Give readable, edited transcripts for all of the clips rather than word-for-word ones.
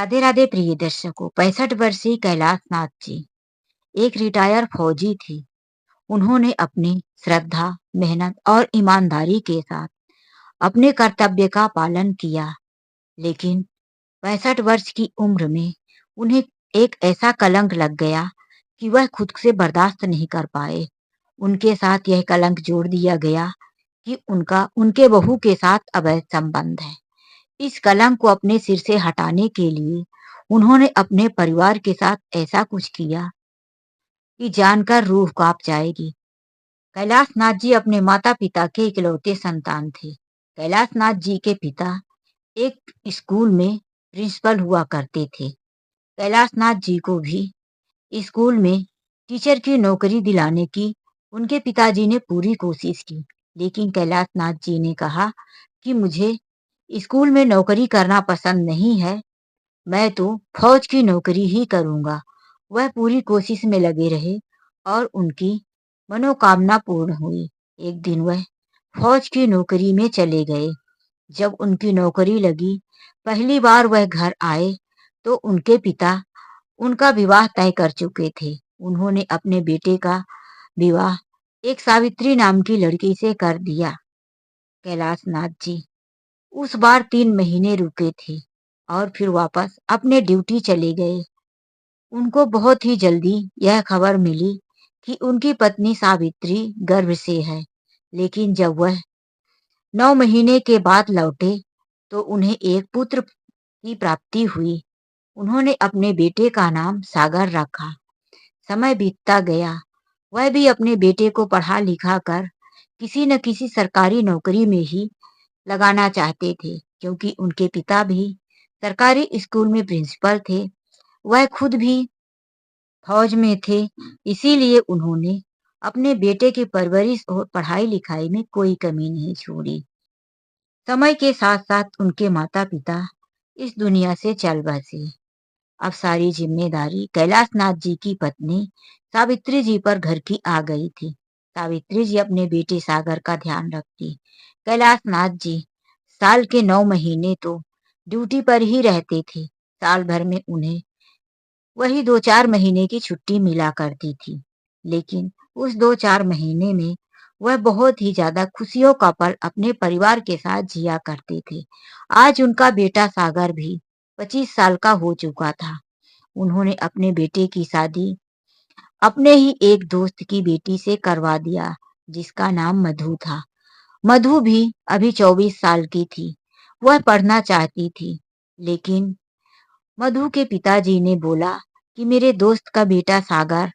राधे राधे प्रिय दर्शकों। 65 वर्षीय कैलाश नाथ जी एक रिटायर फौजी थे। उन्होंने अपनी श्रद्धा, मेहनत और ईमानदारी के साथ अपने कर्तव्य का पालन किया। लेकिन 65 वर्ष की उम्र में उन्हें एक ऐसा कलंक लग गया कि वह खुद से बर्दाश्त नहीं कर पाए। उनके साथ यह कलंक जोड़ दिया गया कि उनका उनके बहू के साथ अवैध संबंध है। इस कलंक को अपने सिर से हटाने के लिए उन्होंने अपने परिवार के साथ ऐसा कुछ किया कि जानकर रूह कांप जाएगी। कैलाश नाथ जी अपने माता पिता के इकलौते संतान थे। कैलाश नाथ जी के पिता एक स्कूल में प्रिंसिपल हुआ करते थे। कैलाश नाथ जी को भी स्कूल में टीचर की नौकरी दिलाने की उनके पिताजी ने पूरी कोशिश की। लेकिन कैलाश नाथ जी ने कहा कि मुझे स्कूल में नौकरी करना पसंद नहीं है, मैं तो फौज की नौकरी ही करूंगा। वह पूरी कोशिश में लगे रहे और उनकी मनोकामना पूर्ण हुई। एक दिन वह फौज की नौकरी में चले गए। जब उनकी नौकरी लगी, पहली बार वह घर आए तो उनके पिता उनका विवाह तय कर चुके थे। उन्होंने अपने बेटे का विवाह एक सावित्री नाम की लड़की से कर दिया। कैलाश नाथ जी उस बार 3 महीने रुके थे और फिर वापस अपने ड्यूटी चले गए। उनको बहुत ही जल्दी यह खबर मिली कि उनकी पत्नी सावित्री गर्भ से है। लेकिन जब वह 9 महीने के बाद लौटे तो उन्हें एक पुत्र की प्राप्ति हुई। उन्होंने अपने बेटे का नाम सागर रखा। समय बीतता गया। वह भी अपने बेटे को पढ़ा लिखा कर किसी न किसी सरकारी नौकरी में ही लगाना चाहते थे, क्योंकि उनके पिता भी सरकारी स्कूल में प्रिंसिपल थे। वह खुद भी फौज में थे। इसीलिए उन्होंने अपने बेटे की परवरिश और पढ़ाई लिखाई में कोई कमी नहीं छोड़ी। समय के साथ साथ उनके माता पिता इस दुनिया से चल बसे। अब सारी जिम्मेदारी कैलाश नाथ जी की पत्नी सावित्री जी पर घर की आ गई थी। सावित्री जी अपने बेटे सागर का ध्यान रखती। कैलाश नाथ जी साल के 9 महीने तो ड्यूटी पर ही रहते थे। साल भर में उन्हें वही 2-4 महीने की छुट्टी मिला करती थी। लेकिन उस 2-4 महीने में वह बहुत ही ज्यादा खुशियों का पल अपने परिवार के साथ जिया करते थे। आज उनका बेटा सागर भी 25 साल का हो चुका था। उन्होंने अपने बेटे की शादी अपने ही एक दोस्त की बेटी से करवा दिया, जिसका नाम मधु था। मधु भी अभी 24 साल की थी। वह पढ़ना चाहती थी, लेकिन मधु के पिताजी ने बोला कि मेरे दोस्त का बेटा सागर,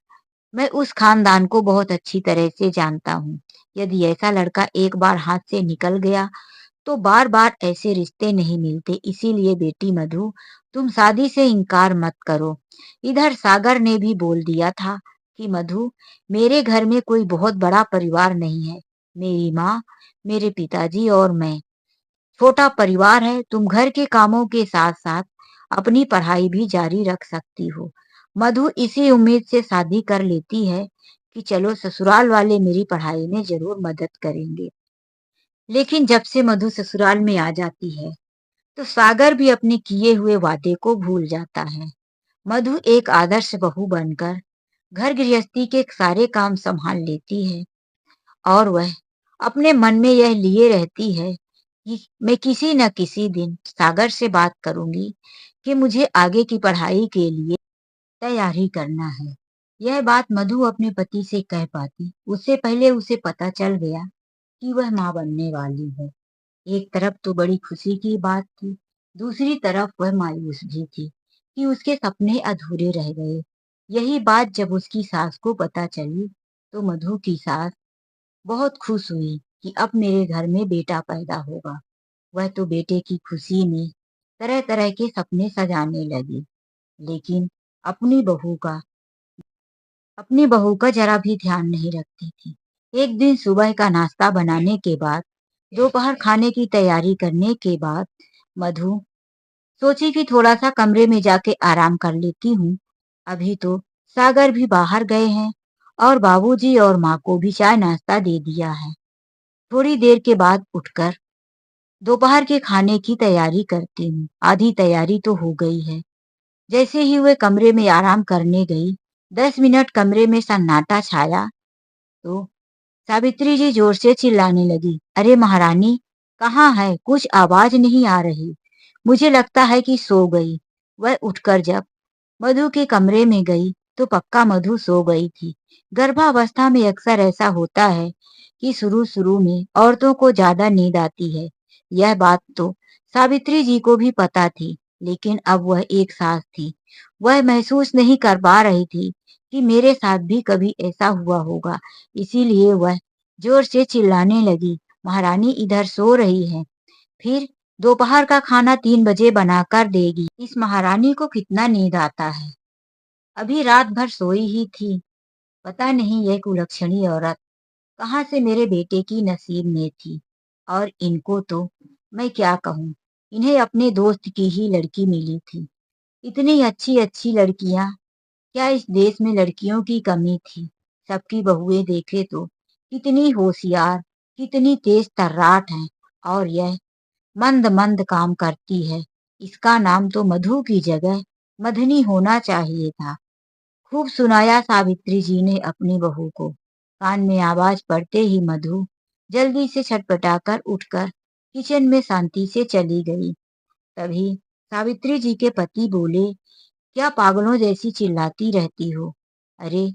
मैं उस खानदान को बहुत अच्छी तरह से जानता हूँ। यदि ऐसा लड़का एक बार हाथ से निकल गया तो बार बार ऐसे रिश्ते नहीं मिलते। इसीलिए बेटी मधु, तुम शादी से इनकार मत करो। इधर सागर ने भी बोल दिया था कि मधु, मेरे घर में कोई बहुत बड़ा परिवार नहीं है। मेरी माँ, मेरे पिताजी और मैं, छोटा परिवार है। तुम घर के कामों के साथ साथ अपनी पढ़ाई भी जारी रख सकती हो। मधु इसी उम्मीद से शादी कर लेती है कि चलो ससुराल वाले मेरी पढ़ाई में जरूर मदद करेंगे। लेकिन जब से मधु ससुराल में आ जाती है तो सागर भी अपने किए हुए वादे को भूल जाता है। मधु एक आदर्श बहू बनकर घर गृहस्थी के सारे काम संभाल लेती है और वह अपने मन में यह लिए रहती है कि मैं किसी न किसी दिन सागर से बात करूंगी कि मुझे आगे की पढ़ाई के लिए तैयारी करना है। यह बात मधु अपने पति से कह पाती उससे पहले उसे पता चल गया कि वह मां बनने वाली है। एक तरफ तो बड़ी खुशी की बात थी, दूसरी तरफ वह मायूस भी थी कि उसके सपने अधूरे रह गए। यही बात जब उसकी सास को पता चली तो मधु की सास बहुत खुश हुई कि अब मेरे घर में बेटा पैदा होगा। वह तो बेटे की खुशी में तरह तरह के सपने सजाने लगी, लेकिन अपनी बहू का अपनी बहू का जरा भी ध्यान नहीं रखती थी। एक दिन सुबह का नाश्ता बनाने के बाद, दोपहर खाने की तैयारी करने के बाद मधु सोची कि थोड़ा सा कमरे में जाके आराम कर लेती हूँ। अभी तो सागर भी बाहर गए हैं और बाबूजी और माँ को भी चाय नाश्ता दे दिया है। थोड़ी देर के बाद उठकर दोपहर के खाने की तैयारी करती हूँ। आधी तैयारी तो हो गई है। जैसे ही वह कमरे में आराम करने गई, 10 मिनट कमरे में सन्नाटा छाया, तो सावित्री जी जोर से चिल्लाने लगी, अरे महारानी, कहाँ है? कुछ आवाज नहीं आ रही। मुझे लगता है कि सो गई। वह उठकर जब मधु के कमरे में गई तो पक्का मधु सो गई थी। गर्भावस्था में अक्सर ऐसा होता है कि शुरू शुरू में औरतों को ज्यादा नींद आती है। यह बात तो सावित्री जी को भी पता थी, लेकिन अब वह एक सास थी। वह महसूस नहीं कर पा रही थी कि मेरे साथ भी कभी ऐसा हुआ होगा। इसीलिए वह जोर से चिल्लाने लगी, महारानी इधर सो रही है, फिर दोपहर का खाना 3 बजे बनाकर देगी। इस महारानी को कितना नींद आता है। अभी रात भर सोई ही थी। पता नहीं यह कुलक्षणी औरत कहाँ से मेरे बेटे की नसीब में थी। और इनको तो मैं क्या कहूँ, इन्हें अपने दोस्त की ही लड़की मिली थी। इतनी अच्छी अच्छी लड़कियां, क्या इस देश में लड़कियों की कमी थी? सबकी बहुएं देखे तो कितनी होशियार, कितनी तेज तर्राट हैं। और यह मंद मंद काम करती है। इसका नाम तो मधु की जगह मधनी होना चाहिए था। खूब सुनाया सावित्री जी ने अपनी बहू को। कान में आवाज पड़ते ही मधु जल्दी से छटपटाकर उठकर किचन में शांति से चली गई। तभी सावित्री जी के पति बोले, क्या पागलों जैसी चिल्लाती रहती हो? अरे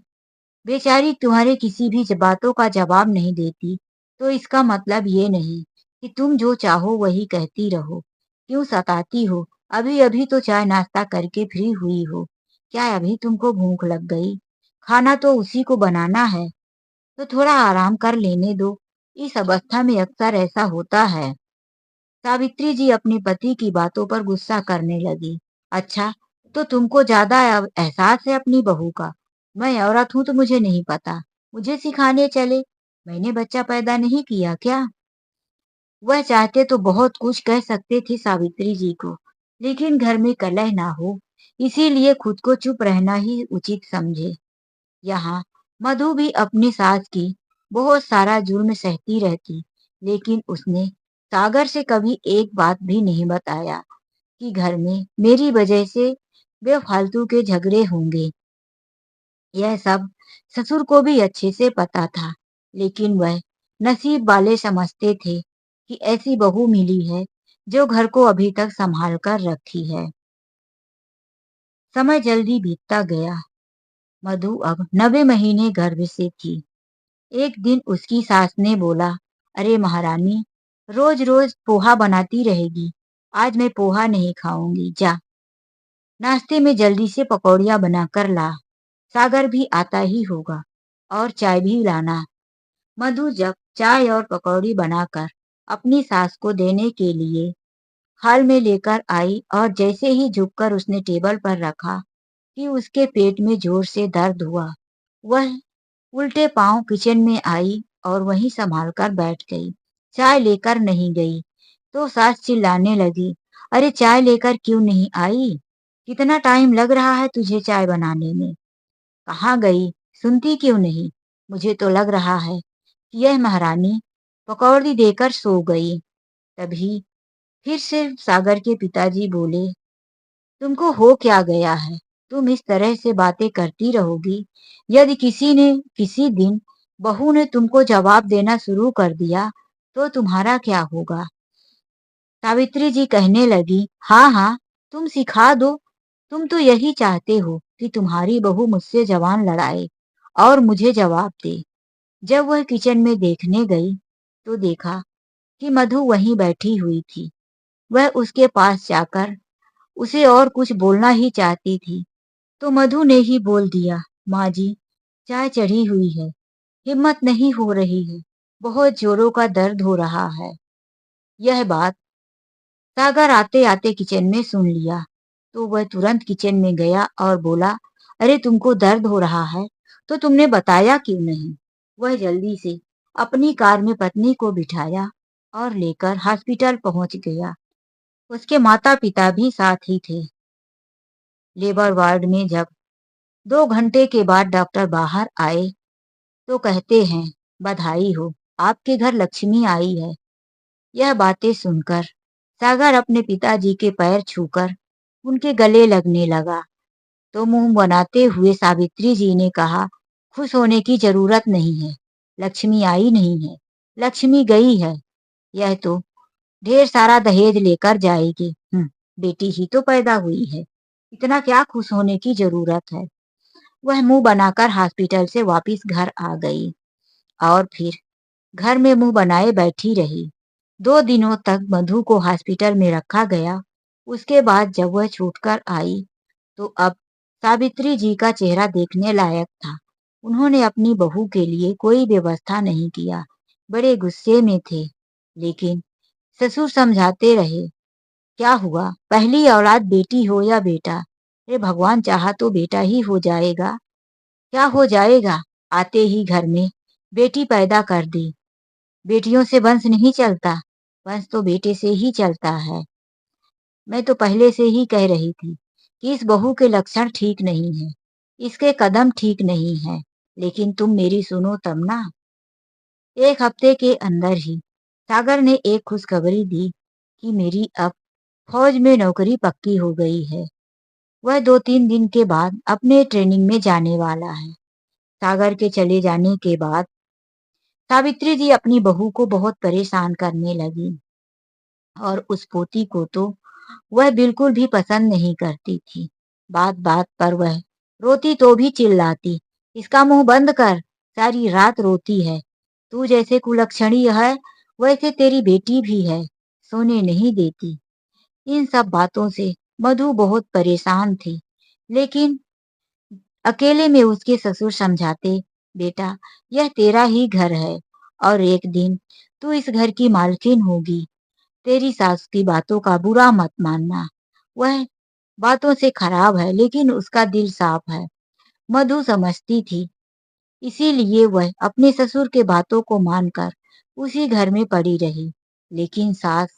बेचारी तुम्हारे किसी भी बातों का जवाब नहीं देती, तो इसका मतलब ये नहीं कि तुम जो चाहो वही कहती रहो। क्यों सताती हो? अभी अभी तो चाय नाश्ता करके फ्री हुई हो। क्या अभी तुमको भूख लग गई? खाना तो उसी को बनाना है, तो थोड़ा आराम कर लेने दो। इस अवस्था में अक्सर ऐसा होता है। सावित्री जी अपने पति की बातों पर गुस्सा करने लगी। अच्छा, तो तुमको ज्यादा एहसास है अपनी बहू का। मैं औरत हूं तो मुझे नहीं पता। मुझे सिखाने चले। मैंने बच्चा पैदा नहीं किया क्या? वह चाहते तो बहुत कुछ कह सकते थे सावित्री जी को, लेकिन घर में कलह ना हो, इसीलिए खुद को चुप रहना ही उचित समझे। यहाँ मधु भी अपनी सास की बहुत सारा जुर्म सहती रहती, लेकिन उसने सागर से कभी एक बात भी नहीं बताया कि घर में मेरी वजह से बेफालतू के झगड़े होंगे। यह सब ससुर को भी अच्छे से पता था, लेकिन वह नसीब वाले समझते थे कि ऐसी बहू मिली है जो घर को अभी तक संभाल कर रखी है। समय जल्दी बीतता गया। मधु अब 9वें महीने गर्भ से थी। एक दिन उसकी सास ने बोला, अरे महारानी, रोज रोज पोहा बनाती रहेगी। आज मैं पोहा नहीं खाऊंगी, जा नाश्ते में जल्दी से पकौड़ियाँ बनाकर ला। सागर भी आता ही होगा, और चाय भी लाना। मधु जब चाय और पकौड़ी बनाकर अपनी सास को देने के लिए थाल में लेकर आई और जैसे ही झुककर उसने टेबल पर रखा कि उसके पेट में जोर से दर्द हुआ। वह उल्टे पांव किचन में आई और वहीं संभाल कर बैठ गई। चाय लेकर नहीं गई तो सास चिल्लाने लगी, अरे चाय लेकर क्यों नहीं आई? कितना टाइम लग रहा है तुझे चाय बनाने में? कहाँ गई? सुनती क्यों नहीं? मुझे तो लग रहा है कि यह महारानी पकौड़ी देकर सो गई। तभी फिर से सागर के पिताजी बोले, तुमको हो क्या गया है? तुम इस तरह से बातें करती रहोगी, यदि किसी दिन बहू ने तुमको जवाब देना शुरू कर दिया तो तुम्हारा क्या होगा? सावित्री जी कहने लगी, हाँ हाँ, तुम सिखा दो। तुम तो यही चाहते हो कि तुम्हारी बहू मुझसे जबान लड़ाए और मुझे जवाब दे। जब वह किचन में देखने गई तो देखा कि मधु वहीं बैठी हुई थी। वह उसके पास जाकर उसे और कुछ बोलना ही चाहती थी, तो मधु ने ही बोल दिया, माँ जी, चाय चढ़ी हुई है। हिम्मत नहीं हो रही है, बहुत जोरों का दर्द हो रहा है। यह बात सागर आते आते किचन में सुन लिया, तो वह तुरंत किचन में गया और बोला, अरे तुमको दर्द हो रहा है तो तुमने बताया क्यों नहीं? वह जल्दी से अपनी कार में पत्नी को बिठाया और लेकर हॉस्पिटल पहुंच गया। उसके माता पिता भी साथ ही थे। लेबर वार्ड में जब 2 घंटे के बाद डॉक्टर बाहर आए तो कहते हैं, बधाई हो, आपके घर लक्ष्मी आई है। यह बातें सुनकर सागर अपने पिताजी के पैर छूकर उनके गले लगने लगा। तो मुंह बनाते हुए सावित्री जी ने कहा, खुश होने की जरूरत नहीं है। लक्ष्मी आई नहीं है, लक्ष्मी गई है। यह तो ढेर सारा दहेज लेकर जाएगी। बेटी ही तो पैदा हुई है, इतना क्या खुश होने की जरूरत है। वह मुंह बनाकर हॉस्पिटल से वापस घर आ गई और फिर घर में मुंह बनाए बैठी रही। 2 दिनों तक मधु को हॉस्पिटल में रखा गया। उसके बाद जब वह छूटकर आई तो अब सावित्री जी का चेहरा देखने लायक था। उन्होंने अपनी बहू के लिए कोई व्यवस्था नहीं किया, बड़े गुस्से में थे। लेकिन ससुर समझाते रहे, क्या हुआ, पहली औलाद बेटी हो या बेटा, अरे भगवान चाहा तो बेटा ही हो जाएगा। क्या हो जाएगा, आते ही घर में बेटी पैदा कर दी। बेटियों से वंश नहीं चलता, वंश तो बेटे से ही चलता है। मैं तो पहले से ही कह रही थी कि इस बहू के लक्षण ठीक नहीं है, इसके कदम ठीक नहीं है, लेकिन तुम मेरी सुनो तब ना। 1 हफ्ते के अंदर ही सागर ने एक खुशखबरी दी कि मेरी अब फौज में नौकरी पक्की हो गई है। वह 2-3 दिन के बाद अपने ट्रेनिंग में जाने वाला है। सागर के चले जाने के बाद सावित्री जी अपनी बहू को बहुत परेशान करने लगी और उस पोती को तो वह बिल्कुल भी पसंद नहीं करती थी। बात बात पर वह रोती तो भी चिल्लाती, इसका मुंह बंद कर, सारी रात रोती है। तू जैसे कुलक्षणी है वैसे तेरी बेटी भी है, सोने नहीं देती। इन सब बातों से मधु बहुत परेशान थी। लेकिन अकेले में उसके ससुर समझाते, बेटा यह तेरा ही घर है और एक दिन तू इस घर की मालकिन होगी। तेरी सास की बातों का बुरा मत मानना, वह बातों से खराब है लेकिन उसका दिल साफ है। मधु समझती थी, इसीलिए वह अपने ससुर के बातों को मानकर उसी घर में पड़ी रही। लेकिन सास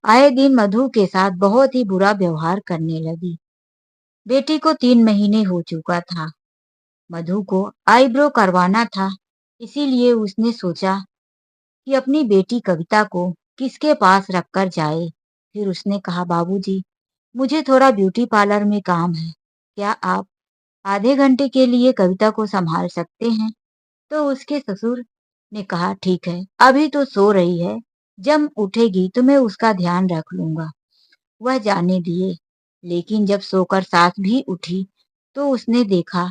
आए दिन मधु के साथ बहुत ही बुरा व्यवहार करने लगी। बेटी को 3 महीने हो चुका था। मधु को आईब्रो करवाना था, इसीलिए उसने सोचा कि अपनी बेटी कविता को किसके पास रखकर जाए। फिर उसने कहा, बाबूजी, मुझे थोड़ा ब्यूटी पार्लर में काम है, क्या आप आधे घंटे के लिए कविता को संभाल सकते हैं? तो उसके ससुर ने कहा, ठीक है, अभी तो सो रही है, जब उठेगी तो मैं उसका ध्यान रख लूंगा। वह जाने दिए। लेकिन जब सोकर सास भी उठी तो उसने देखा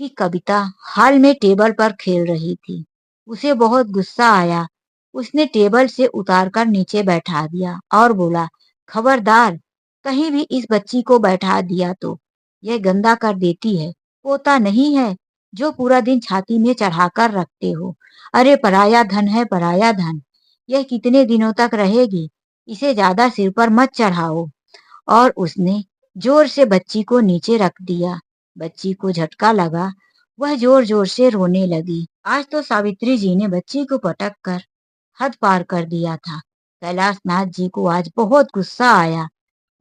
कि कविता हॉल में टेबल पर खेल रही थी। उसे बहुत गुस्सा आया। उसने टेबल से उतारकर नीचे बैठा दिया और बोला, खबरदार, कहीं भी इस बच्ची को बैठा दिया तो यह गंदा कर देती है। पोता नहीं है जो पूरा दिन छाती में चढ़ाकर रखते हो। अरे पराया धन है, पराया धन, यह कितने दिनों तक रहेगी, इसे ज्यादा सिर पर मत चढ़ाओ। और उसने जोर से बच्ची को नीचे रख दिया। बच्ची को झटका लगा, वह जोर जोर से रोने लगी। आज तो सावित्री जी ने बच्ची को पटक कर हद पार कर दिया था। कैलाश नाथ जी को आज बहुत गुस्सा आया।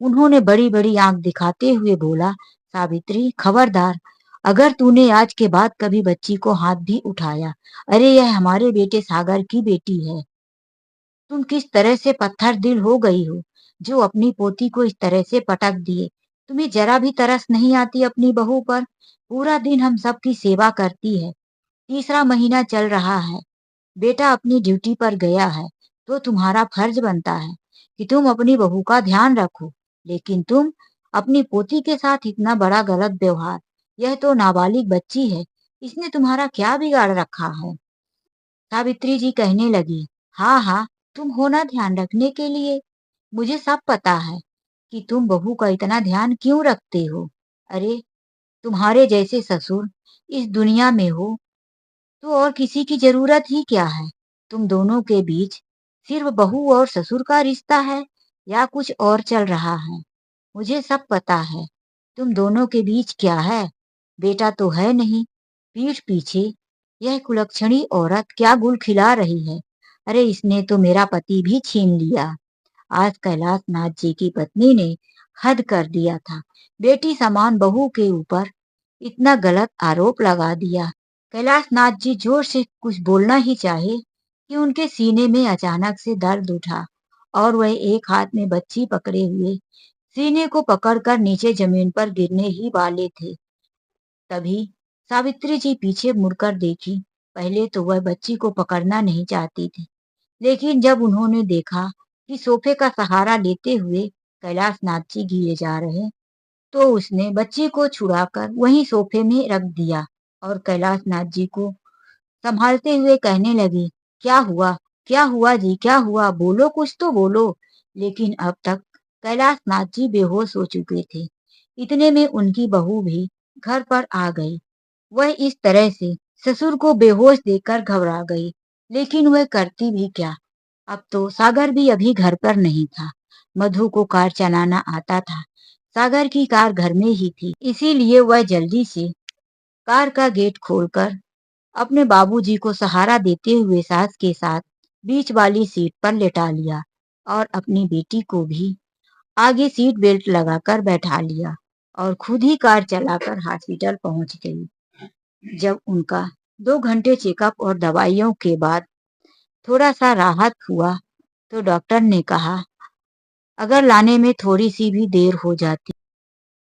उन्होंने बड़ी बड़ी आंख दिखाते हुए बोला, सावित्री खबरदार, अगर तूने आज के बाद कभी बच्ची को हाथ भी उठाया, अरे यह हमारे बेटे सागर की बेटी है। तुम किस तरह से पत्थर दिल हो गई हो जो अपनी पोती को इस तरह से पटक दिए। तुम्हें जरा भी तरस नहीं आती अपनी बहू पर? पूरा दिन हम सबकी सेवा करती है, तीसरा महीना चल रहा है, बेटा अपनी ड्यूटी पर गया है, तो तुम्हारा फर्ज बनता है कि तुम अपनी बहू का ध्यान रखो। लेकिन तुम अपनी पोती के साथ इतना बड़ा गलत व्यवहार, यह तो नाबालिग बच्ची है, इसने तुम्हारा क्या बिगाड़ रखा है? सावित्री जी कहने लगी, हाँ हाँ, तुम हो ना ध्यान रखने के लिए, मुझे सब पता है कि तुम बहू का इतना ध्यान क्यों रखते हो। अरे तुम्हारे जैसे ससुर इस दुनिया में हो तो और किसी की जरूरत ही क्या है। तुम दोनों के बीच सिर्फ बहू और ससुर का रिश्ता है या कुछ और चल रहा है, मुझे सब पता है। तुम दोनों के बीच क्या है, बेटा तो है नहीं, पीठ पीछे यह कुलक्षणी औरत क्या गुल खिला रही है। अरे इसने तो मेरा पति भी छीन लिया। आज कैलाश नाथ जी की पत्नी ने हद कर दिया था, बेटी समान बहू के ऊपर इतना गलत आरोप लगा दिया। कैलाश नाथ जी जोर से कुछ बोलना ही चाहे कि उनके सीने में अचानक से दर्द उठा और वह एक हाथ में बच्ची पकड़े हुए सीने को पकड़कर नीचे जमीन पर गिरने ही वाले थे। तभी सावित्री जी पीछे मुड़कर देखी। पहले तो वह बच्ची को पकड़ना नहीं चाहती थी, लेकिन जब उन्होंने देखा कि सोफे का सहारा लेते हुए कैलाश नाथ जी गिरे जा रहे, तो उसने बच्ची को छुड़ाकर वहीं सोफे में रख दिया और कैलाश नाथ जी को संभालते हुए कहने लगी, क्या हुआ? क्या हुआ जी? क्या हुआ? बोलो, कुछ तो बोलो। लेकिन अब तक कैलाश नाथ जी बेहोश हो चुके थे। इतने में उनकी बहू भी घर पर आ गई। वह इस तरह से ससुर को बेहोश देखकर घबरा गई, लेकिन वह करती भी क्या? अब तो सागर भी अभी घर पर नहीं था। मधु को कार चलाना आता था। सागर की कार घर में ही थी, इसीलिए वह जल्दी से कार का गेट खोलकर अपने बाबूजी को सहारा देते हुए सास के साथ बीच वाली सीट पर लेटा लिया और अपनी बेटी को भी आगे सीट बेल्ट लगाकर बैठा लिया और खुद ही कार चलाकर हॉस्पिटल पहुंच गई। जब उनका 2 घंटे चेकअप और दवाइयों के बाद थोड़ा सा राहत हुआ, तो डॉक्टर ने कहा अगर लाने में थोड़ी सी भी देर हो जाती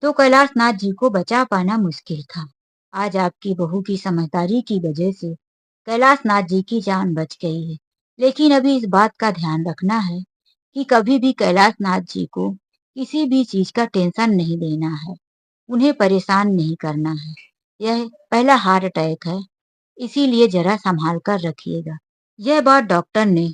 तो कैलाश नाथ जी को बचा पाना मुश्किल था। आज आपकी बहू की समझदारी की वजह से कैलाश नाथ जी की जान बच गई है। लेकिन अभी इस बात का ध्यान रखना है कि कभी भी कैलाश नाथ जी को किसी भी चीज का टेंशन नहीं देना है, उन्हें परेशान नहीं करना है। यह पहला हार्ट अटैक है, इसीलिए जरा संभाल कर रखिएगा। यह बात डॉक्टर ने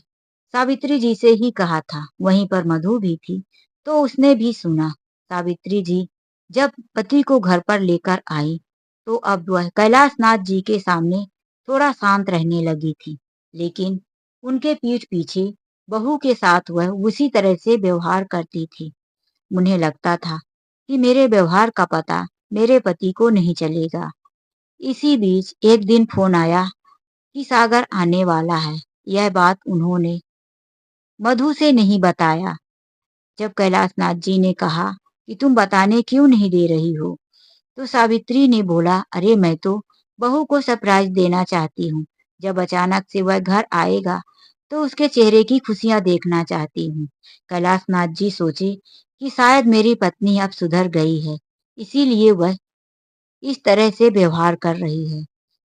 सावित्री जी से ही कहा था। वहीं पर मधु भी थी, तो उसने भी सुना। सावित्री जी जब पति को घर पर लेकर आई, तो अब वह कैलाश नाथ जी के सामने थोड़ा शांत रहने लगी थी, लेकिन उनके पीठ पीछे बहू के साथ वह उसी तरह से व्यवहार करती थी। उन्हें लगता था कि मेरे व्यवहार का पता मेरे पति को नहीं चलेगा। इसी बीच एक दिन फोन आया कि सागर आने वाला है। यह बात उन्होंने मधु से नहीं बताया। जब कैलाश नाथ जी ने कहा कि तुम बताने क्यों नहीं दे रही हो, तो सावित्री ने बोला, अरे मैं तो बहू को सरप्राइज देना चाहती हूँ। जब अचानक से वह घर आएगा तो उसके चेहरे की खुशियां देखना चाहती हूँ। कैलाश नाथ जी सोचे कि शायद मेरी पत्नी अब सुधर गई है, इसीलिए वह इस तरह से व्यवहार कर रही है।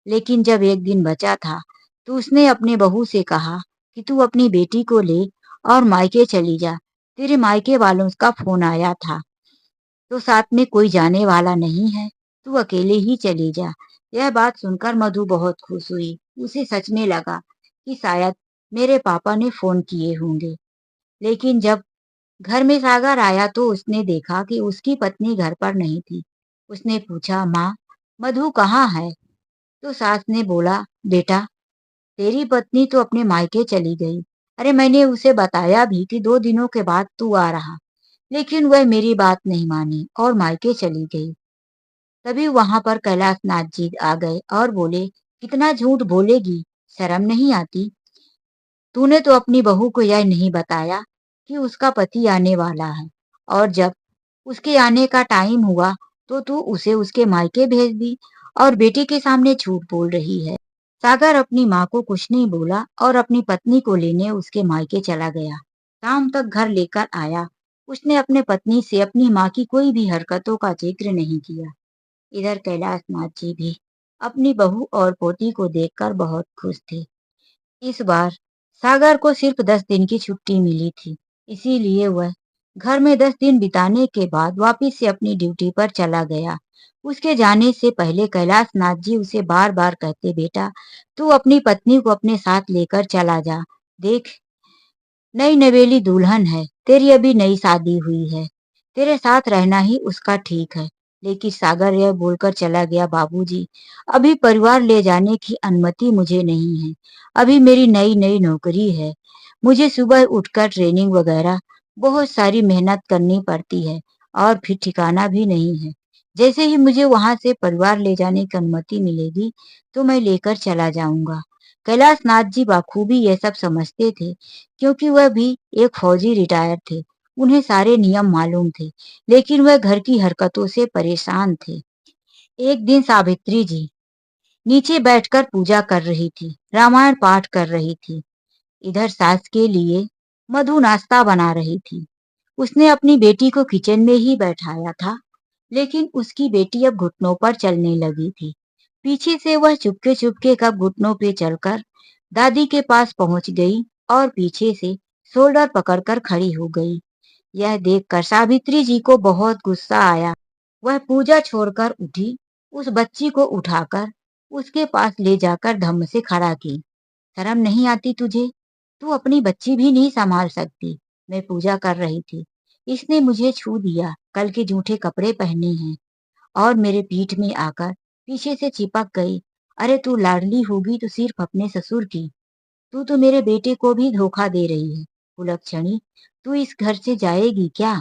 लेकिन जब एक दिन बचा था, तो उसने अपने बहू से कहा कि तू अपनी बेटी को ले और मायके चली जा। तेरे मायके वालों का फोन आया था, तो साथ में कोई जाने वाला नहीं है, तू अकेले ही चली जा। यह बात सुनकर मधु बहुत खुश हुई। उसे सच में लगा कि शायद मेरे पापा ने फोन किए होंगे। लेकिन जब घर में सागर आया तो उसने देखा कि उसकी पत्नी घर पर नहीं थी। उसने पूछा, माँ, मधु कहाँ है? तो सास ने बोला, बेटा, तेरी पत्नी तो अपने मायके चली गई। अरे मैंने उसे बताया भी कि 2 दिनों के बाद तू आ रहा, लेकिन वह मेरी बात नहीं मानी और मायके चली गई। तभी वहां पर कैलाश नाथ जी आ गए और बोले, कितना झूठ बोलेगी, शर्म नहीं आती? तूने तो अपनी बहू को यह नहीं बताया कि उसका पति आने वाला है, और जब उसके आने का टाइम हुआ तो तू उसे उसके मायके भेज दी और बेटी के सामने झूठ बोल रही है। सागर अपनी माँ को कुछ नहीं बोला और अपनी पत्नी को लेने उसके मायके चला गया। शाम तक घर लेकर आया। उसने अपने पत्नी से अपनी माँ की कोई भी हरकतों का जिक्र नहीं किया। इधर कैलाश नाथ जी भी अपनी बहू और पोती को देखकर बहुत खुश थे। इस बार सागर को सिर्फ 10 दिन की छुट्टी मिली थी, इसीलिए वह घर में 10 दिन बिताने के बाद वापिस से अपनी ड्यूटी पर चला गया। उसके जाने से पहले कैलाश नाथ जी उसे बार बार कहते, बेटा, तू अपनी पत्नी को अपने साथ लेकर चला जा। देख, नई नवेली दुल्हन है, तेरी अभी नई शादी हुई है, तेरे साथ रहना ही उसका ठीक है। लेकिन सागर यह बोलकर चला गया, बाबूजी, अभी परिवार ले जाने की अनुमति मुझे नहीं है। अभी मेरी नई नई नौकरी है। मुझे सुबह उठकर ट्रेनिंग वगैरह बहुत सारी मेहनत करनी पड़ती है और फिर ठिकाना भी नहीं है। जैसे ही मुझे वहां से परिवार ले जाने की अनुमति मिलेगी, तो मैं लेकर चला जाऊंगा। कैलाश नाथ जी बाखूबी यह सब समझते थे, क्योंकि वह भी एक फौजी रिटायर थे। उन्हें सारे नियम मालूम थे, लेकिन वह घर की हरकतों से परेशान थे। एक दिन सावित्री जी नीचे बैठकर पूजा कर रही थी, रामायण पाठ कर रही थी। इधर सास के लिए मधु नाश्ता बना रही थी। उसने अपनी बेटी को किचन में ही बैठाया था, लेकिन उसकी बेटी अब घुटनों पर चलने लगी थी। पीछे से वह चुपके-चुपके कब घुटनों पे चलकर दादी के पास पहुंच गई और पीछे से शोल्डर पकड़कर खड़ी हो गई। यह देखकर सावित्री जी को बहुत गुस्सा आया। वह पूजा छोड़कर उठी, उस बच्ची को उठाकर उसके पास ले जाकर धम्म से खड़ा की। शर्म नहीं आती तुझे? तू अपनी बच्ची भी नहीं संभाल सकती। मैं पूजा कर रही थी। इसने मुझे छू दिया, कल के जूठे कपड़े पहने हैं और मेरे पीठ में आकर पीछे से चिपक गई। अरे तू लाडली होगी तो सिर्फ अपने ससुर की। तू तो मेरे बेटे को भी धोखा दे रही है। कुलक्षणी, तू इस घर से जाएगी क्या?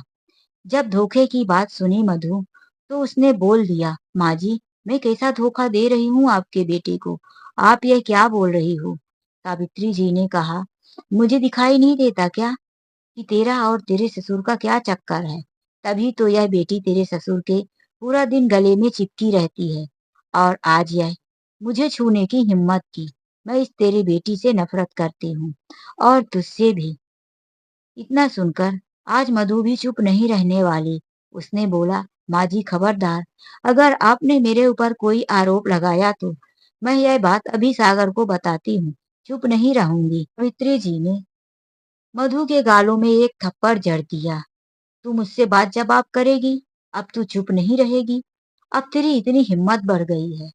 जब धोखे की बात सुनी मधु, तो उसने बोल दिया, माँ जी, मैं कैसा धोखा दे रही हूँ आपके बेटे को? आप यह क्या बोल रही हो? सावित्री जी ने कहा, मुझे दिखाई नहीं देता क्या कि तेरा और तेरे ससुर का क्या चक्कर है? तभी तो यह बेटी तेरे ससुर के पूरा दिन गले में चिपकी रहती है और आज यह मुझे छूने की हिम्मत की। मैं इस तेरी बेटी से नफरत करती हूँ और तुझसे भी। इतना सुनकर आज मधु भी चुप नहीं रहने वाली। उसने बोला, माँ जी खबरदार, अगर आपने मेरे ऊपर कोई आरोप लगाया तो मैं यह बात अभी सागर को बताती हूँ। चुप नहीं रहूंगी। सावित्री जी ने मधु के गालों में एक थप्पड़ जड़ दिया। तू मुझसे बात जवाब करेगी? अब तू चुप नहीं रहेगी? अब तेरी इतनी हिम्मत बढ़ गई है।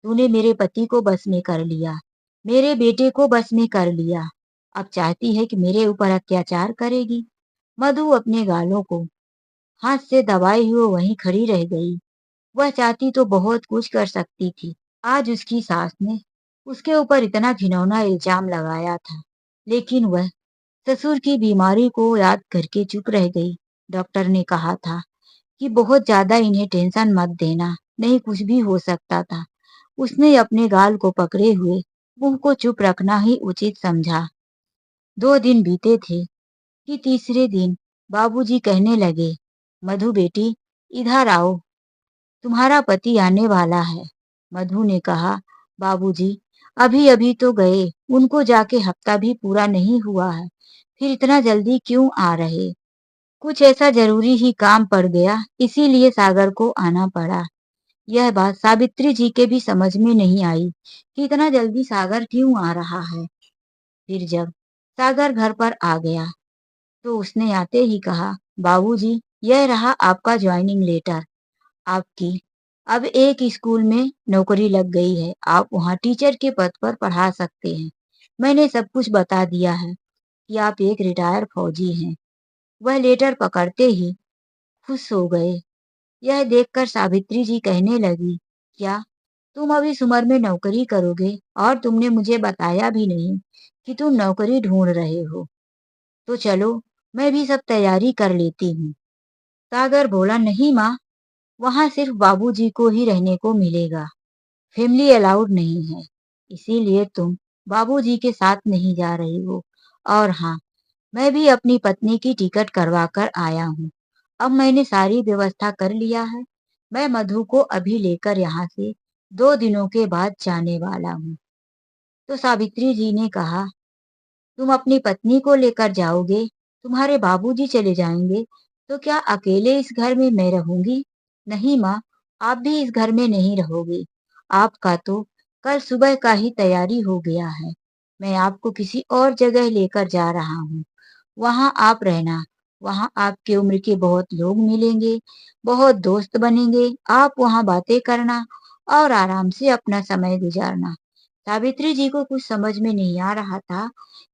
तूने मेरे पति को बस में कर लिया, मेरे बेटे को बस में कर लिया। अब चाहती है कि मेरे ऊपर अत्याचार करेगी। मधु अपने गालों को हाथ से दबाए हुए वहीं खड़ी रह गई। वह चाहती तो बहुत कुछ कर सकती थी। आज उसकी सास ने उसके ऊपर इतना घिनौना इल्जाम लगाया था, लेकिन वह ससुर की बीमारी को याद करके चुप रह गई। डॉक्टर ने कहा था कि बहुत ज्यादा इन्हें टेंशन मत देना, नहीं कुछ भी हो सकता था। उसने अपने गाल को पकड़े हुए मुंह को चुप रखना ही उचित समझा। 2 दिन बीते थे कि तीसरे दिन बाबूजी कहने लगे, मधु बेटी इधर आओ, तुम्हारा पति आने वाला है। मधु ने कहा, बाबूजी अभी अभी तो गए, उनको जाके हफ्ता भी पूरा नहीं हुआ है, फिर इतना जल्दी क्यों आ रहे? कुछ ऐसा जरूरी ही काम पड़ गया, इसीलिए सागर को आना पड़ा। यह बात सावित्री जी के भी समझ में नहीं आई कि इतना जल्दी सागर क्यों आ रहा है। फिर जब सागर घर पर आ गया तो उसने आते ही कहा, बाबूजी यह रहा आपका ज्वाइनिंग लेटर। आपकी अब एक स्कूल में नौकरी लग गई है, आप वहाँ टीचर के पद पर पढ़ा सकते हैं। मैंने सब कुछ बता दिया है कि आप एक रिटायर फौजी हैं। वह लेटर पकड़ते ही खुश हो गए। यह देखकर सावित्री जी कहने लगी, क्या तुम अब इस उम्र में नौकरी करोगे और तुमने मुझे बताया भी नहीं कि तुम नौकरी ढूंढ रहे हो? तो चलो मैं भी सब तैयारी कर लेती हूँ। सागर बोला, नहीं माँ, वहाँ सिर्फ बाबूजी को ही रहने को मिलेगा, फैमिली अलाउड नहीं है, इसीलिए तुम बाबूजी के साथ नहीं जा रही हो। और हाँ, मैं भी अपनी पत्नी की टिकट करवा कर आया हूँ। अब मैंने सारी व्यवस्था कर लिया है। मैं मधु को अभी लेकर यहाँ से 2 दिनों के बाद जाने वाला हूँ। तो सावित्री जी ने कहा, तुम अपनी पत्नी को लेकर जाओगे, तुम्हारे बाबूजी चले जाएंगे, तो क्या अकेले इस घर में मैं रहूंगी? नहीं माँ, आप भी इस घर में नहीं रहोगे। आपका तो कल सुबह का ही तैयारी हो गया है। मैं आपको किसी और जगह लेकर जा रहा हूँ। वहाँ आप रहना, वहाँ आपके उम्र के बहुत लोग मिलेंगे, बहुत दोस्त बनेंगे, आप वहाँ बातें करना और आराम से अपना समय गुजारना। सावित्री जी को कुछ समझ में नहीं आ रहा था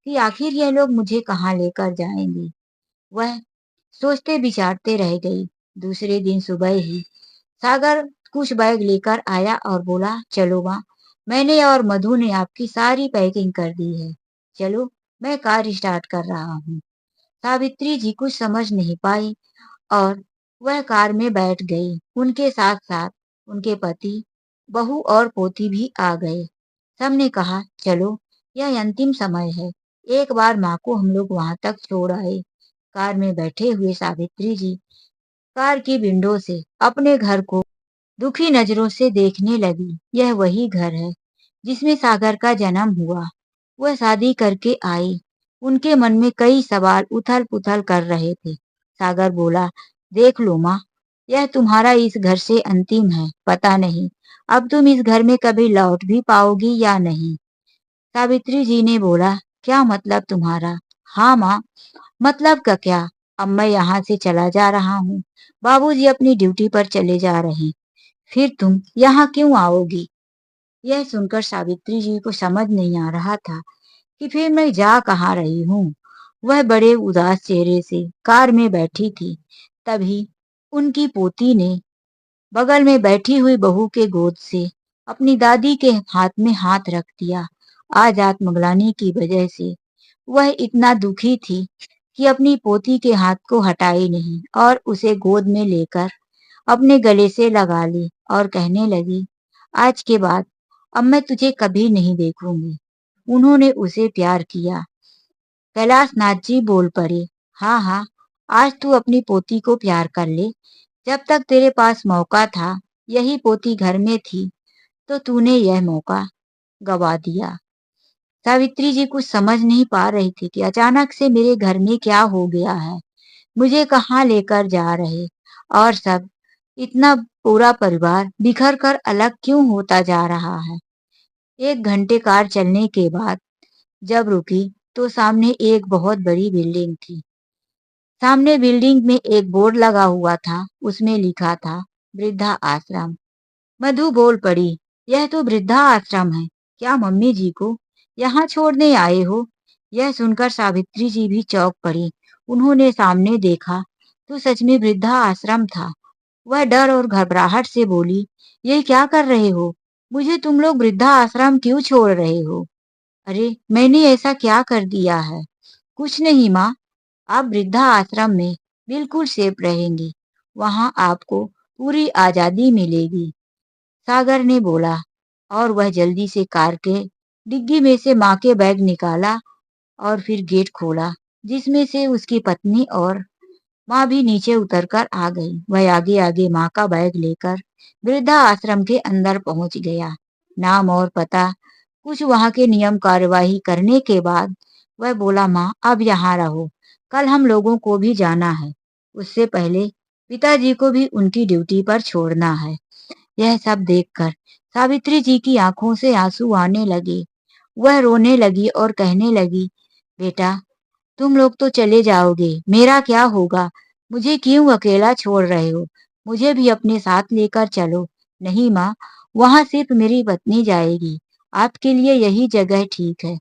कि आखिर ये लोग मुझे कहाँ लेकर जाएंगे। वह सोचते विचारते रह गई। दूसरे दिन सुबह ही सागर कुछ बैग लेकर आया और बोला, चलो माँ, मैंने और मधु ने आपकी सारी पैकिंग कर दी है। चलो, मैं कार स्टार्ट कर रहा हूँ। सावित्री जी कुछ समझ नहीं पाई और वह कार में बैठ गई। उनके साथ साथ उनके पति, बहू और पोती भी आ गए। सबने कहा, चलो यह अंतिम समय है, एक बार माँ को हम लोग वहां तक छोड़ आए। कार में बैठे हुए सावित्री जी कार की विंडो से अपने घर को दुखी नजरों से देखने लगी। यह वही घर है जिसमें सागर का जन्म हुआ। वह शादी करके आई। उनके मन में कई सवाल उथल पुथल कर रहे थे। सागर बोला, देख लो माँ, यह तुम्हारा इस घर से अंतिम है, पता नहीं अब तुम इस घर में कभी लौट भी पाओगी या नहीं। सावित्री जी ने बोला, क्या मतलब तुम्हारा? हाँ माँ, मतलब का क्या? अब मैं यहाँ से चला जा रहा हूँ, बाबूजी अपनी ड्यूटी पर चले जा रहे हैं, फिर तुम यहाँ क्यों आओगी? यह सुनकर सावित्री जी को समझ नहीं आ रहा था कि फिर मैं जा कहाँ रही हूँ। वह बड़े उदास चेहरे से कार में बैठी थी। तभी उनकी पोती ने बगल में बैठी हुई बहू के गोद से अपनी दादी के हाथ में हाथ रख दिया। आज आत्मग्लानि की वजह से वह इतना दुखी थी कि अपनी पोती के हाथ को हटाई नहीं और उसे गोद में लेकर अपने गले से लगा ली और कहने लगी, आज के बाद अब मैं तुझे कभी नहीं देखूंगी। उन्होंने उसे प्यार किया। कैलाश नाथ जी बोल पड़े, हाँ हाँ, आज तू अपनी पोती को प्यार कर ले। जब तक तेरे पास मौका था, यही पोती घर में थी, तो तूने यह मौका गवा दिया। सावित्री जी कुछ समझ नहीं पा रही थी कि अचानक से मेरे घर में क्या हो गया है, मुझे कहाँ लेकर जा रहे, और सब इतना पूरा परिवार बिखर कर अलग क्यों होता जा रहा है। 1 घंटे कार चलने के बाद जब रुकी तो सामने एक बहुत बड़ी बिल्डिंग थी। सामने बिल्डिंग में एक बोर्ड लगा हुआ था, उसमें लिखा था वृद्धा आश्रम। मधु बोल पड़ी, यह तो वृद्धा आश्रम है, क्या मम्मी जी को यहाँ छोड़ने आए हो? यह सुनकर सावित्री जी भी चौंक पड़ी। उन्होंने सामने देखा तो सच में वृद्धा आश्रम था। वह डर और घबराहट से बोली, ये क्या कर रहे हो? मुझे तुम लोग वृद्धा आश्रम क्यों छोड़ रहे हो? अरे मैंने ऐसा क्या कर दिया है? कुछ नहीं माँ, आप वृद्धा आश्रम में बिल्कुल सेफ रहेंगी, वहाँ आपको पूरी आजादी मिलेगी, सागर ने बोला। और वह जल्दी से कार के डिग्गी में से माँ के बैग निकाला और फिर गेट खोला, जिसमें से उसकी पत्नी और माँ भी नीचे उतरकर आ गई। वह आगे आगे माँ का बैग लेकर वृद्धा आश्रम के अंदर पहुंच गया। नाम और पता, कुछ वहाँ के नियम कार्यवाही करने के बाद वह बोला, माँ अब यहाँ रहो, कल हम लोगों को भी जाना है, उससे पहले पिताजी को भी उनकी ड्यूटी पर छोड़ना है। यह सब देखकर सावित्री जी की आंखों से आंसू आने लगे। वह रोने लगी और कहने लगी, बेटा तुम लोग तो चले जाओगे, मेरा क्या होगा? मुझे क्यों अकेला छोड़ रहे हो? मुझे भी अपने साथ लेकर चलो। नहीं माँ, वहां सिर्फ मेरी पत्नी जाएगी, आपके लिए यही जगह ठीक है।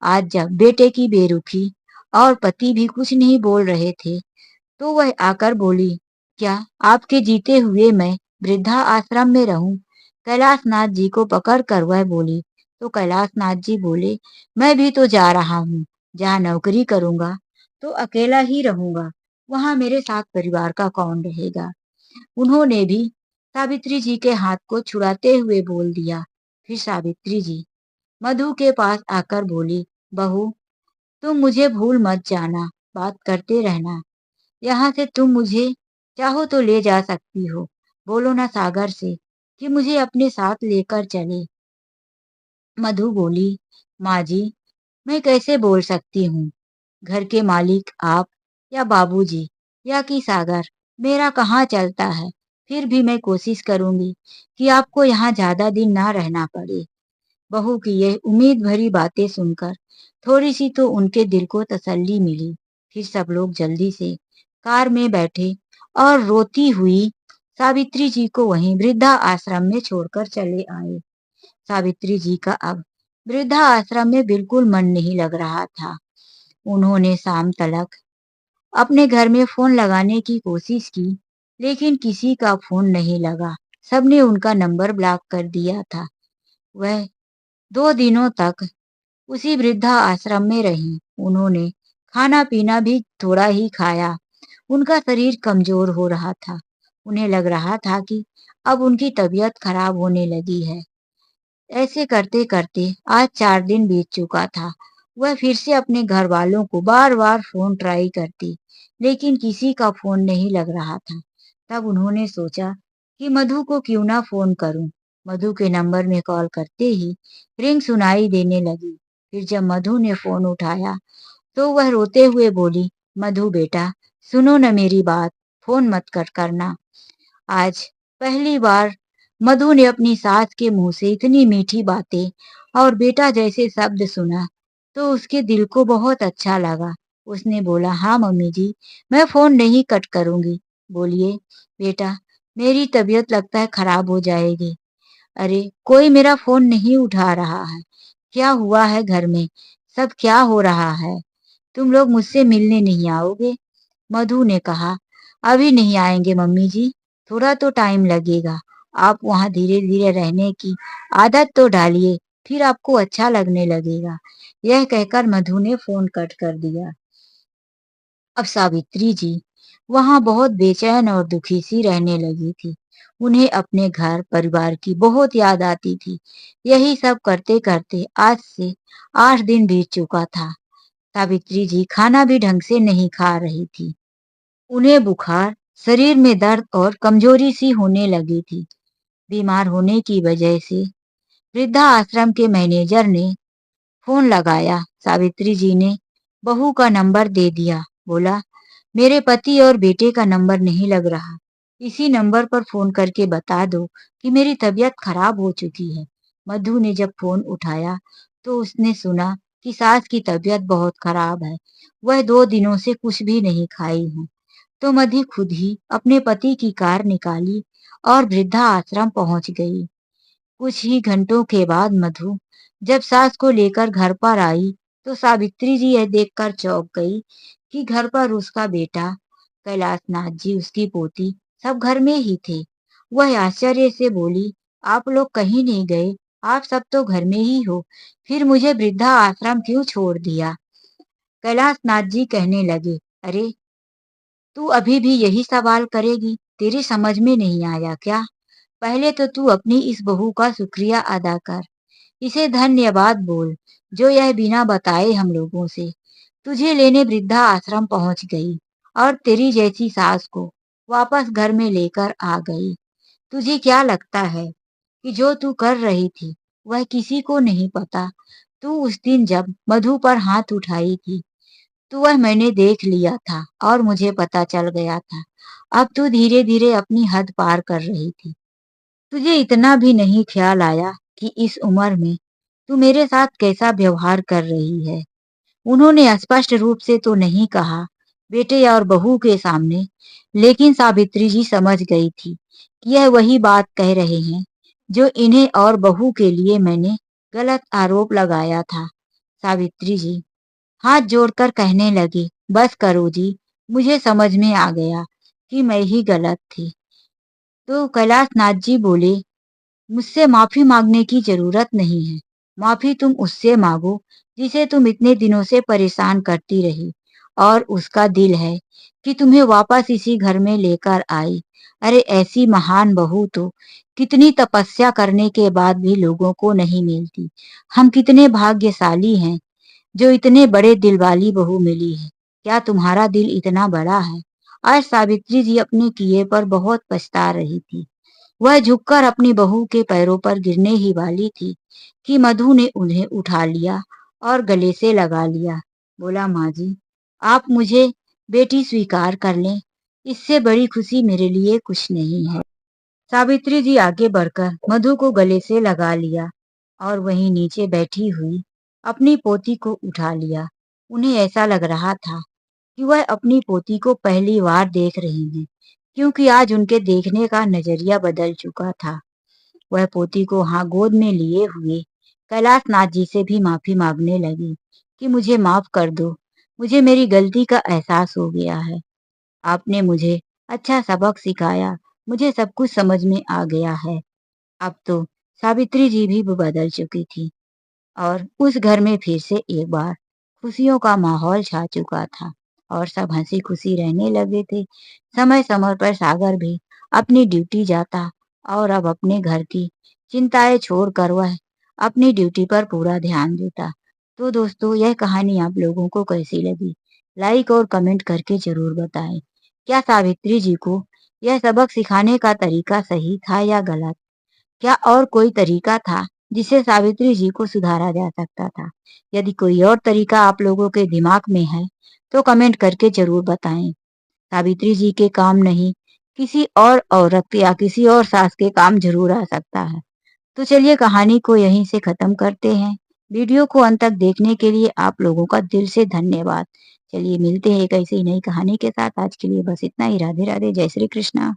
आज जब बेटे की बेरुखी और पति भी कुछ नहीं बोल रहे थे, तो वह आकर बोली, क्या आपके जीते हुए मैं वृद्धा आश्रम में रहूं? कैलाश नाथ जी को पकड़ कर वह बोली। तो कैलाश नाथ जी बोले, मैं भी तो जा रहा हूँ, जहाँ नौकरी करूंगा तो अकेला ही रहूंगा, वहां मेरे साथ परिवार का कौन रहेगा? उन्होंने भी सावित्री जी के हाथ को छुड़ाते हुए बोल दिया। फिर सावित्री जी मधु के पास आकर बोली, बहू तुम मुझे भूल मत जाना, बात करते रहना, यहाँ से तुम मुझे चाहो तो ले जा सकती हो, बोलो ना सागर से कि मुझे अपने साथ लेकर चले। मधु बोली, माँ जी मैं कैसे बोल सकती हूँ, घर के मालिक आप या बाबूजी या कि सागर, मेरा कहाँ चलता है। फिर भी मैं कोशिश करूंगी कि आपको यहाँ ज्यादा दिन ना रहना पड़े। बहू की यह उम्मीद भरी बातें सुनकर थोड़ी सी तो उनके दिल को तसल्ली मिली। फिर सब लोग जल्दी से कार में बैठे और रोती हुई सावित्री जी को वहीं वृद्धा आश्रम में छोड़कर चले आए। सावित्री जी का अब वृद्धा आश्रम में बिल्कुल मन नहीं लग रहा था। उन्होंने शाम तक अपने घर में फोन लगाने की कोशिश की, लेकिन किसी का फोन नहीं लगा। सबने उनका नंबर ब्लॉक कर दिया था। वह 2 दिनों तक उसी वृद्धा आश्रम में रहीं। उन्होंने खाना पीना भी थोड़ा ही खाया। उनका शरीर कमजोर हो रहा था। उन्हें लग रहा था कि अब उनकी तबीयत खराब होने लगी है। ऐसे करते करते आज 4 दिन बीत चुका था। वह फिर से अपने घर वालों को बार बार फोन ट्राई करती, लेकिन किसी का फोन नहीं लग रहा था। तब उन्होंने सोचा कि मधु को क्यों ना फोन करूं। मधु के नंबर में कॉल करते ही रिंग सुनाई देने लगी। फिर जब मधु ने फोन उठाया तो वह रोते हुए बोली, मधु बेटा सुनो न मेरी बात, फ़ोन मत कट करना। आज पहली बार मधु ने अपनी सास के मुंह से इतनी मीठी बातें और बेटा जैसे शब्द सुना तो उसके दिल को बहुत अच्छा लगा। उसने बोला, हाँ मम्मी जी, मैं फोन नहीं कट करूंगी। बोलिए बेटा, मेरी तबीयत लगता है खराब हो जाएगी। अरे कोई मेरा फोन नहीं उठा रहा है। क्या हुआ है घर में? सब क्या हो रहा है? तुम लोग मुझसे मिलने नहीं आओगे? मधु ने कहा, अभी नहीं आएंगे मम्मी जी, थोड़ा तो टाइम लगेगा। आप वहाँ धीरे-धीरे रहने की आदत तो डालिए, फिर आपको अच्छा लगने लगेगा। यह कहकर मधु ने फ़ोन कट कर दिया। अब सावित्री जी वहाँ बहुत बेचैन और दुखी सी रहने लगी थी। उन्हें अपने घर परिवार की बहुत याद आती थी। यही सब करते-करते आज से 8 दिन बीत चुका था। सावित्री जी खाना भी ढंग से नहीं खा रही थी। उन्हें बुखार, शरीर में दर्द और कमजोरी सी होने लगी थी। बीमार होने की वजह से वृद्धा आश्रम के मैनेजर ने फोन लगाया। सावित्री जी ने बहू का नंबर दे दिया। बोला, मेरे पति और बेटे का नंबर नहीं लग रहा। इसी नंबर पर फोन करके बता दो कि मेरी तबीयत खराब हो चुकी है। मधु ने जब फोन उठाया तो उसने सुना कि सास की तबीयत बहुत खराब है। वह 2 दिनों से कुछ भी नहीं खाई है। तो मधु खुद ही अपने पति की कार निकाली और वृद्धा आश्रम पहुंच गई। कुछ ही घंटों के बाद मधु जब सास को लेकर घर पर आई तो सावित्री जी यह देखकर चौंक गई कि घर पर उसका बेटा कैलाश नाथ जी, उसकी पोती सब घर में ही थे। वह आश्चर्य से बोली, आप लोग कहीं नहीं गए? आप सब तो घर में ही हो, फिर मुझे वृद्धा आश्रम क्यों छोड़ दिया? कैलाश नाथ जी कहने लगे, अरे तू अभी भी यही सवाल करेगी? तेरी समझ में नहीं आया क्या? पहले तो तू अपनी इस बहू का शुक्रिया अदा कर। इसे धन्यवाद बोल, जो यह बिना बताए हम लोगों से तुझे लेने वृद्धा आश्रम पहुंच गई और तेरी जैसी सास को वापस घर में लेकर आ गई। तुझे क्या लगता है कि जो तू कर रही थी वह किसी को नहीं पता? तू उस दिन जब मधु पर हाथ उठाई थी तो वह मैंने देख लिया था और मुझे पता चल गया था। अब तू धीरे-धीरे अपनी हद पार कर रही थी। तुझे इतना भी नहीं ख्याल आया कि इस उम्र में तू मेरे साथ कैसा व्यवहार कर रही है। उन्होंने स्पष्ट रूप से तो नहीं कहा बेटे और बहू के सामने, लेकिन सावित्री जी समझ गई थी कि यह वही बात कह रहे हैं जो इन्हें और बहू के लिए मैंने गलत आरोप लगाया था। सावित्री जी हाथ जोड़कर कहने लगी, बस करो जी, मुझे समझ में आ गया कि मैं ही गलत थी। तो कैलाश नाथ जी बोले, मुझसे माफी मांगने की जरूरत नहीं है। माफी तुम उससे मांगो जिसे तुम इतने दिनों से परेशान करती रही और उसका दिल है कि तुम्हें वापस इसी घर में लेकर आई। अरे ऐसी महान बहू तो कितनी तपस्या करने के बाद भी लोगों को नहीं मिलती। हम कितने भाग्यशाली हैं जो इतने बड़े दिल वाली बहू मिली है। क्या तुम्हारा दिल इतना बड़ा है? आज सावित्री जी अपने किए पर बहुत पछता रही थी। वह झुककर अपनी बहू के पैरों पर गिरने ही वाली थी कि मधु ने उन्हें उठा लिया और गले से लगा लिया। बोला, माँ जी, आप मुझे बेटी स्वीकार कर लें, इससे बड़ी खुशी मेरे लिए कुछ नहीं है। सावित्री जी आगे बढ़कर मधु को गले से लगा लिया और वहीं नीचे बैठी हुई अपनी पोती को उठा लिया। उन्हें ऐसा लग रहा था कि वह अपनी पोती को पहली बार देख रही हैं, क्योंकि आज उनके देखने का नजरिया बदल चुका था। वह पोती को हाँ गोद में लिए हुए कैलाश नाथ जी से भी माफी मांगने लगी कि मुझे माफ कर दो, मुझे मेरी गलती का एहसास हो गया है। आपने मुझे अच्छा सबक सिखाया, मुझे सब कुछ समझ में आ गया है। अब तो सावित्री जी भी बदल चुकी थी और उस घर में फिर से एक बार खुशियों का माहौल छा चुका था और सब हंसी खुशी रहने लगे थे। समय समय पर सागर भी अपनी ड्यूटी जाता और अब अपने घर की चिंताएं छोड़कर वह अपनी ड्यूटी पर पूरा ध्यान देता। तो दोस्तों, यह कहानी आप लोगों को कैसी लगी? लाइक और कमेंट करके जरूर बताएं। क्या सावित्री जी को यह सबक सिखाने का तरीका सही था या गलत? क्या और कोई तरीका था जिससे सावित्री जी को सुधारा जा सकता था? यदि कोई और तरीका आप लोगों के दिमाग में है तो कमेंट करके जरूर बताएं। सावित्री जी के काम नहीं, किसी और औरत या किसी और सास के काम ज़रूर आ सकता है। तो चलिए कहानी को यहीं से ख़त्म करते हैं। वीडियो को अंत तक देखने के लिए आप लोगों का दिल से धन्यवाद। चलिए मिलते हैं एक ऐसी ही नई कहानी के साथ। आज के लिए बस इतना ही। राधे राधे, जय श्री कृष्णा।